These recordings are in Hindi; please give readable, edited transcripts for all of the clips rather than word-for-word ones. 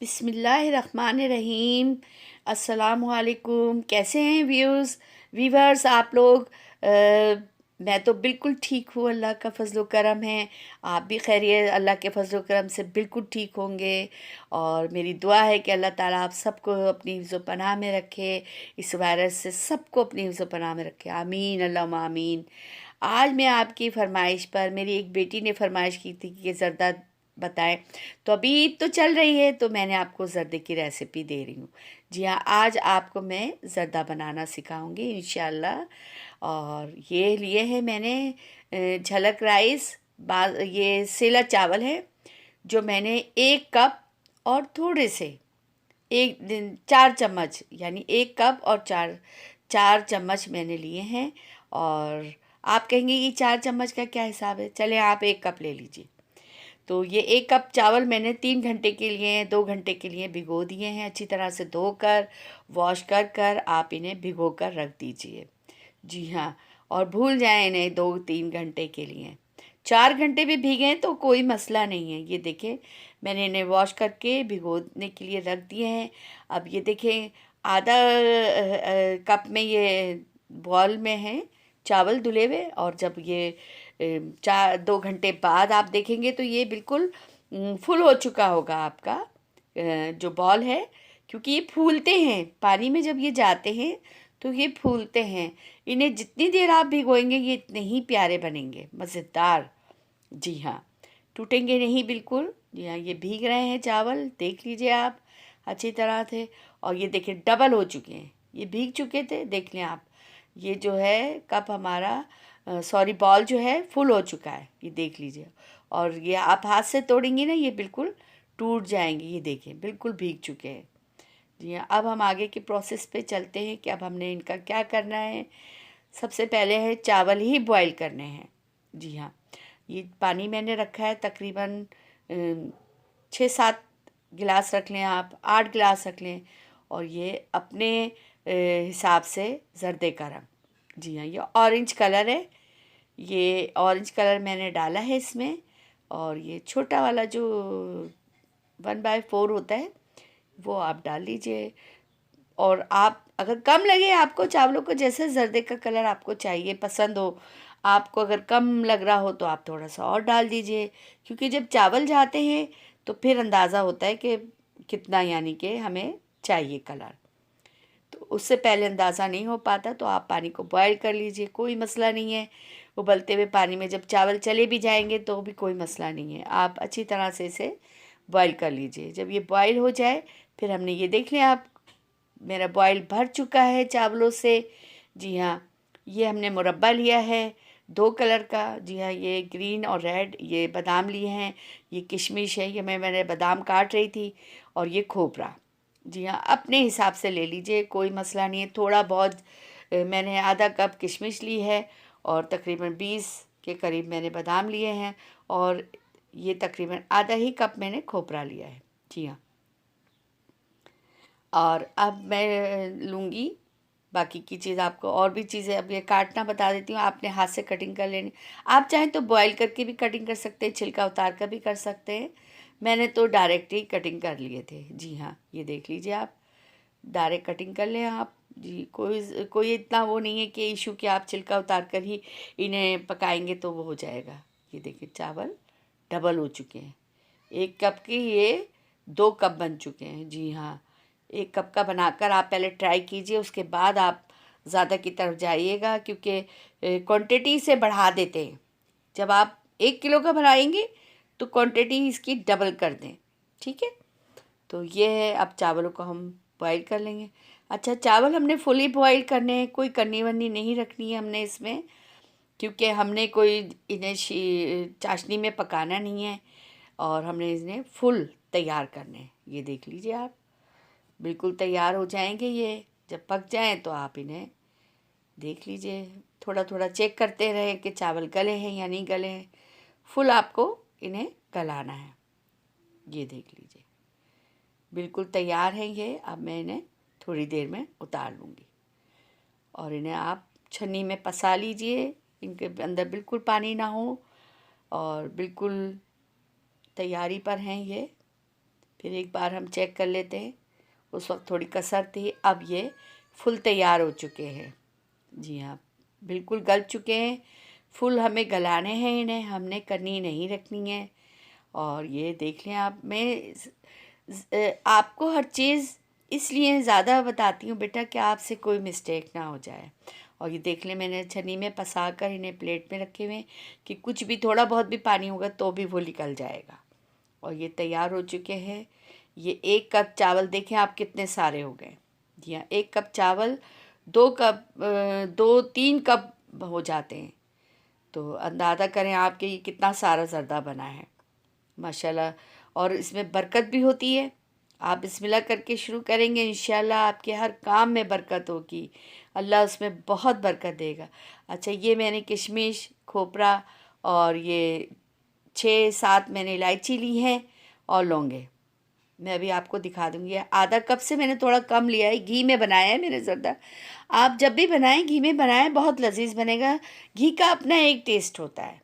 बिस्मिल्लाहिर्रहमानिर्रहीम। अस्सलामुअलैकुम। कैसे हैं वीवर्स आप लोग? मैं तो बिल्कुल ठीक हूँ, अल्लाह का फजल व करम है। आप भी खैरियत, अल्लाह के फजल व करम से बिल्कुल ठीक होंगे। और मेरी दुआ है कि अल्लाह ताला आप सबको अपनी हिफ्ज़ व पनाह में रखे, इस वायरस से सबको अपनी हिफ्ज़ व पनाह में रखे। आमीन अल्लाहुम्मा आमीन। आज मैं आपकी फ़रमाइश पर, मेरी एक बेटी ने फ़रमाइश की थी कि ज़र्दा बताएं, तो अभी ईद तो चल रही है तो मैंने आपको ज़र्दे की रेसिपी दे रही हूँ। जी हाँ, आज आपको मैं ज़र्दा बनाना सिखाऊंगी इंशाल्लाह। और ये लिए है मैंने झलक राइस, ये सेला चावल है जो मैंने 1 कप और थोड़े से एक दिन 4 चम्मच, यानी 1 कप और चार चार चम्मच मैंने लिए हैं। और आप कहेंगे कि 4 चम्मच का क्या हिसाब है, चले आप 1 कप ले लीजिए। तो ये 1 कप चावल मैंने 3 घंटे के लिए, 2 घंटे के लिए भिगो दिए हैं। अच्छी तरह से धोकर वॉश कर कर आप इन्हें भिगो कर रख दीजिए। जी हाँ, और भूल जाएं इन्हें 2-3 घंटे के लिए। 4 घंटे भी भीगें तो कोई मसला नहीं है। ये देखें, मैंने इन्हें वॉश करके भिगोने के लिए रख दिए हैं। अब ये देखें, आधा कप में ये बॉल में है चावल धुले हुए। और जब ये 2 घंटे बाद आप देखेंगे तो ये बिल्कुल फुल हो चुका होगा आपका जो बॉल है, क्योंकि ये फूलते हैं पानी में। जब ये जाते हैं तो ये फूलते हैं। इन्हें जितनी देर आप भिगोएंगे ये इतने ही प्यारे बनेंगे, मज़ेदार। जी हाँ, टूटेंगे नहीं बिल्कुल। जी हाँ, ये भीग रहे हैं चावल, देख लीजिए आप अच्छी तरह से। और ये देखिए डबल हो चुके हैं, ये भीग चुके थे, देख लें आप। ये जो है कप हमारा, सॉरी बॉल जो है फुल हो चुका है, ये देख लीजिए। और ये आप हाथ से तोड़ेंगे ना, ये बिल्कुल टूट जाएंगे। ये देखिए बिल्कुल भीग चुके हैं। जी हाँ, अब हम आगे के प्रोसेस पे चलते हैं कि अब हमने इनका क्या करना है। सबसे पहले है चावल ही बॉईल करने हैं। जी हाँ, ये पानी मैंने रखा है तकरीबन 6-7 गिलास रख लें आप, 8 गिलास रख लें। और ये अपने हिसाब से ज़र्दे का रंग। जी हाँ, ये ऑरेंज कलर है। ये ऑरेंज कलर मैंने डाला है इसमें। और ये छोटा वाला जो 1/4 होता है वो आप डाल लीजिए। और आप अगर कम लगे आपको चावलों को, जैसे ज़र्दे का कलर आपको चाहिए, पसंद हो आपको, अगर कम लग रहा हो तो आप थोड़ा सा और डाल दीजिए। क्योंकि जब चावल जाते हैं तो फिर अंदाज़ा होता है कि कितना, यानी कि हमें चाहिए कलर। तो उससे पहले अंदाज़ा नहीं हो पाता, तो आप पानी को बॉयल कर लीजिए, कोई मसला नहीं है। उबलते हुए पानी में जब चावल चले भी जाएंगे तो भी कोई मसला नहीं है। आप अच्छी तरह से इसे बॉयल कर लीजिए। जब ये बॉयल हो जाए फिर हमने ये देख लिया, आप मेरा बॉयल भर चुका है चावलों से। जी हाँ, ये हमने मुरब्बा लिया है 2 कलर का। जी हाँ, ये ग्रीन और रेड, ये बादाम लिए हैं। ये किशमिश है, ये मैंने बादाम काट रही थी। और ये खोपरा। जी हाँ, अपने हिसाब से ले लीजिए, कोई मसला नहीं है। थोड़ा बहुत मैंने आधा कप किशमिश ली है। और तकरीबन 20 के करीब मैंने बादाम लिए हैं। और ये तकरीबन आधा ही कप मैंने खोपरा लिया है। जी हाँ, और अब मैं लूँगी बाकी की चीज़। आपको और भी चीज़ें अब ये काटना बता देती हूँ, आपने हाथ से कटिंग कर लेनी। आप चाहें तो बॉईल करके भी कटिंग कर सकते हैं, छिलका उतार कर भी कर सकते हैं। मैंने तो डायरेक्ट ही कटिंग कर लिए थे। जी हाँ, ये देख लीजिए आप, डायरेक्ट कटिंग कर लें आप। जी, कोई कोई इतना वो नहीं है कि इशू कि आप छिलका उतार कर ही इन्हें पकाएंगे तो वो हो जाएगा। ये देखिए चावल डबल हो चुके हैं। 1 कप के ये 2 कप बन चुके हैं। जी हाँ, 1 कप का बनाकर आप पहले ट्राई कीजिए, उसके बाद आप ज़्यादा की तरफ जाइएगा। क्योंकि क्वांटिटी से बढ़ा देते हैं। जब आप 1 किलो का बनाएंगे तो क्वांटिटी इसकी डबल कर दें। ठीक है, तो ये है। अब चावलों को हम बॉईल कर लेंगे। अच्छा, चावल हमने फुली बॉईल करने हैं, कोई कन्नी वन्नी नहीं रखनी है हमने इसमें। क्योंकि हमने कोई इन्हें चाशनी में पकाना नहीं है। और हमने इन्हें फुल तैयार करने हैं। ये देख लीजिए आप, बिल्कुल तैयार हो जाएंगे ये। जब पक जाएं तो आप इन्हें देख लीजिए, थोड़ा थोड़ा चेक करते रहें कि चावल गले हैं या नहीं गले हैं। फुल आपको इन्हें गलाना है। ये देख लीजिए बिल्कुल तैयार है ये। अब मैं इन्हें थोड़ी देर में उतार लूँगी। और इन्हें आप छन्नी में पसा लीजिए, इनके अंदर बिल्कुल पानी ना हो। और बिल्कुल तैयारी पर हैं ये। फिर एक बार हम चेक कर लेते हैं। उस वक्त थोड़ी कसर थी, अब ये फुल तैयार हो चुके हैं। जी हाँ, बिल्कुल गल चुके हैं। फुल हमें गलाने हैं इन्हें, हमने कनी नहीं रखनी है। और ये देख लें आप, मैं आपको हर चीज़ इसलिए ज़्यादा बताती हूँ बेटा कि आपसे कोई मिस्टेक ना हो जाए। और ये देख लें, मैंने छन्नी में फंसा कर इन्हें प्लेट में रखे हुए हैं कि कुछ भी थोड़ा बहुत भी पानी होगा तो भी वो निकल जाएगा। और ये तैयार हो चुके हैं। ये 1 कप चावल देखें आप कितने सारे हो गए। जी हाँ, 1 कप चावल 2-3 कप हो जाते हैं। तो अंदाज़ा करें आप कि ये कितना सारा ज़र्दा बना है माशाल्लाह। और इसमें बरकत भी होती है। आप बिस्मिल्लाह करके शुरू करेंगे, इंशाल्लाह आपके हर काम में बरकत होगी, अल्लाह उसमें बहुत बरकत देगा। अच्छा, ये मैंने किशमिश, खोपरा और ये 6-7 मैंने इलायची ली हैं और लौंगे। मैं अभी आपको दिखा दूँगी। आधा कप से मैंने थोड़ा कम लिया है, घी में बनाया है मैंने ज़र्दा। आप जब भी बनाएं घी में बनाएं, बहुत लजीज बनेगा। घी का अपना एक टेस्ट होता है।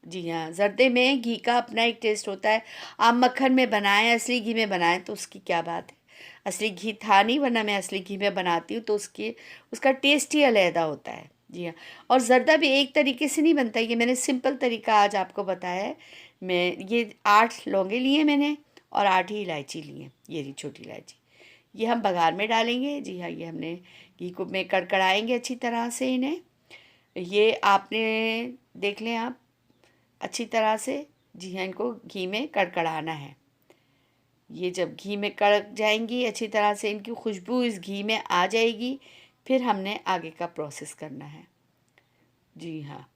जी हाँ, ज़र्दे में घी का अपना एक टेस्ट होता है। आप मक्खन में बनाएं, असली घी में बनाएं तो उसकी क्या बात है। असली घी था नहीं, वरना मैं असली घी में बनाती हूँ तो उसका टेस्ट ही अलहदा होता है। जी हाँ, और ज़र्दा भी एक तरीके से नहीं बनता, ये मैंने सिंपल तरीका आज आपको बताया है। मैं ये 8 लौंगे लिए मैंने और 8 ही इलायची ली हैं, ये रही छोटी इलायची। ये हम बघार में डालेंगे। जी हाँ, ये हमने घी को में कड़कड़ाएंगे अच्छी तरह से इन्हें। ये आपने देख लें आप अच्छी तरह से। जी हाँ, इनको घी में कड़कड़ाना है। ये जब घी में कड़क जाएंगी अच्छी तरह से, इनकी खुशबू इस घी में आ जाएगी, फिर हमने आगे का प्रोसेस करना है। जी हाँ,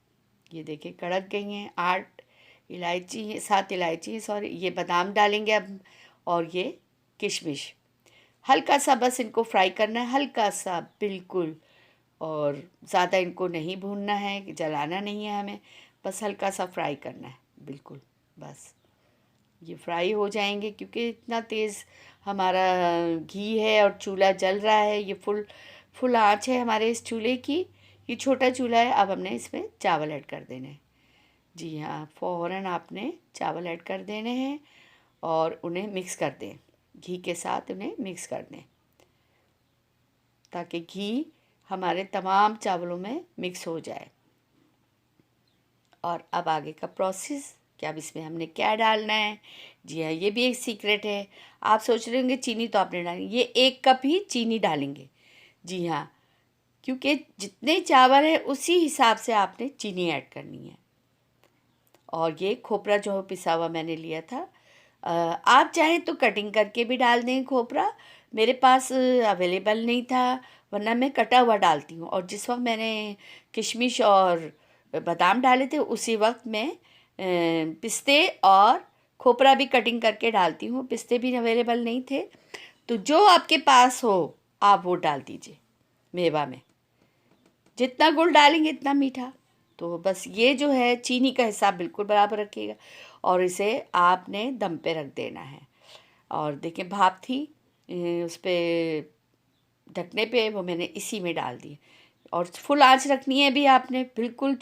ये देखिए कड़क गई हैं। 8 इलायची है, 7 इलायची है सॉरी, ये बादाम डालेंगे अब। और ये किशमिश, हल्का सा बस इनको फ्राई करना है, हल्का सा बिल्कुल। और ज़्यादा इनको नहीं भूनना है, जलाना नहीं है हमें, बस हल्का सा फ्राई करना है बिल्कुल बस। ये फ्राई हो जाएंगे क्योंकि इतना तेज़ हमारा घी है और चूल्हा जल रहा है। ये फुल फुल आँच है हमारे इस चूल्हे की। ये छोटा चूल्हा है। अब हमने इसमें चावल ऐड कर देने हैं। जी हाँ, फ़ौरन आपने चावल ऐड कर देने हैं और उन्हें मिक्स कर दें, घी के साथ उन्हें मिक्स कर दें ताकि घी हमारे तमाम चावलों में मिक्स हो जाए। और अब आगे का प्रोसेस कि अब इसमें हमने क्या डालना है। जी हाँ, ये भी एक सीक्रेट है। आप सोच रहे होंगे चीनी तो आपने डाली, ये 1 कप ही चीनी डालेंगे। जी हाँ, क्योंकि जितने चावल है उसी हिसाब से आपने चीनी ऐड करनी है। और ये खोपरा जो पिसा हुआ मैंने लिया था, आप चाहें तो कटिंग करके भी डाल दें खोपरा। मेरे पास अवेलेबल नहीं था, वरना मैं कटा हुआ डालती हूँ। और जिस वक्त मैंने किशमिश और बादाम डाले थे उसी वक्त मैं पिस्ते और खोपरा भी कटिंग करके डालती हूँ। पिस्ते भी अवेलेबल नहीं थे, तो जो आपके पास हो आप वो डाल दीजिए। मेवा में जितना गुड़ डालेंगे इतना मीठा। तो बस ये जो है चीनी का हिसाब बिल्कुल बराबर रखिएगा। और इसे आपने दम पे रख देना है। और देखिए भाप थी उस पर ढकने पे, वो मैंने इसी में डाल दी। और फुल आंच रखनी है भी आपने, बिल्कुल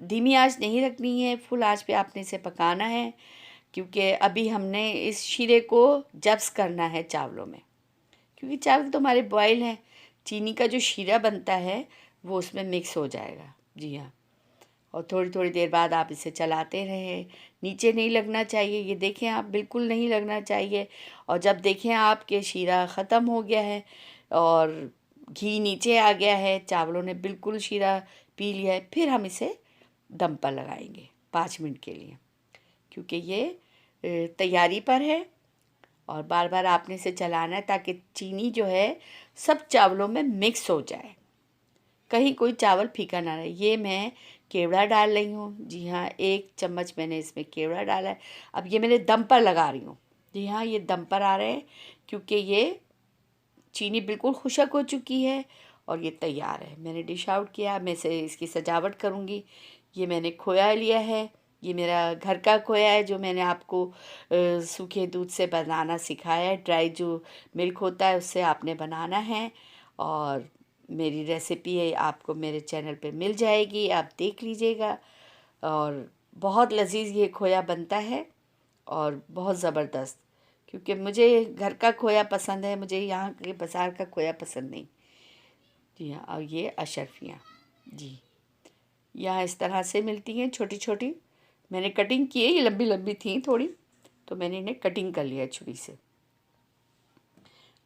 धीमी आंच नहीं रखनी है, फुल आंच पे आपने इसे पकाना है। क्योंकि अभी हमने इस शीरे को जब्स करना है चावलों में, क्योंकि चावल तो हमारे बॉयल हैं। चीनी का जो शीरा बनता है वो उसमें मिक्स हो जाएगा। जी हाँ, और थोड़ी थोड़ी देर बाद आप इसे चलाते रहें। नीचे नहीं लगना चाहिए, ये देखें आप, बिल्कुल नहीं लगना चाहिए। और जब देखें आप कि शीरा ख़त्म हो गया है और घी नीचे आ गया है, चावलों ने बिल्कुल शीरा पी लिया है, फिर हम इसे दम पर लगाएंगे 5 मिनट के लिए, क्योंकि ये तैयारी पर है। और बार बार आपने इसे चलाना है ताकि चीनी जो है सब चावलों में मिक्स हो जाए, कहीं कोई चावल फीका ना रहे। ये मैं केवड़ा डाल रही हूँ। जी हाँ, 1 चम्मच मैंने इसमें केवड़ा डाला है। अब ये मैंने दम पर लगा रही हूँ। जी हाँ, ये दम पर आ रहे हैं क्योंकि ये चीनी बिल्कुल खुशक हो चुकी है और ये तैयार है। मैंने डिश आउट किया, मैं इसे इसकी सजावट करूँगी। ये मैंने खोया लिया है, ये मेरा घर का खोया है जो मैंने आपको सूखे दूध से बनाना सिखाया है। ड्राई जो मिल्क होता है उससे आपने बनाना है। और मेरी रेसिपी है आपको मेरे चैनल पे मिल जाएगी, आप देख लीजिएगा। और बहुत लजीज ये खोया बनता है और बहुत ज़बरदस्त। क्योंकि मुझे घर का खोया पसंद है, मुझे यहाँ के बाज़ार का खोया पसंद नहीं। जी हाँ, और ये अशरफियाँ जी यहाँ इस तरह से मिलती हैं छोटी छोटी। मैंने कटिंग की है, ये लंबी लंबी थी थोड़ी, तो मैंने इन्हें कटिंग कर लिया छुरी से।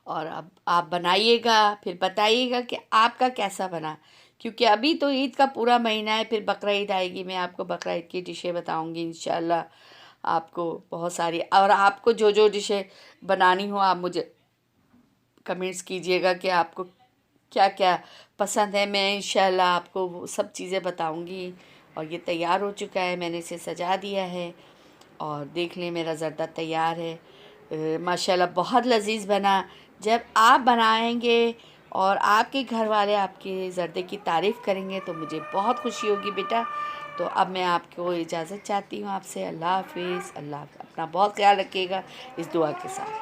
और अब आप बनाइएगा, फिर बताइएगा कि आपका कैसा बना, क्योंकि अभी तो ईद का पूरा महीना है, फिर बकरा ईद आएगी। मैं आपको बकरा ईद की डिशें बताऊंगी इंशाल्लाह। आपको बहुत सारी, और आपको जो जो डिशें बनानी हो आप मुझे कमेंट्स कीजिएगा कि आपको क्या क्या पसंद है। मैं इंशाल्लाह आपको वो सब चीज़ें बताऊंगी। और ये तैयार हो चुका है, मैंने इसे सजा दिया है और देख लें मेरा ज़र्दा तैयार है। माशाल्लाह बहुत लजीज बना। जब आप बनाएंगे और आपके घर वाले आपके ज़र्दे की तारीफ़ करेंगे तो मुझे बहुत खुशी होगी बेटा। तो अब मैं आपको इजाज़त चाहती हूँ आपसे। अल्लाह हाफिज़। अल्लाह अपना बहुत ख्याल रखिएगा इस दुआ के साथ।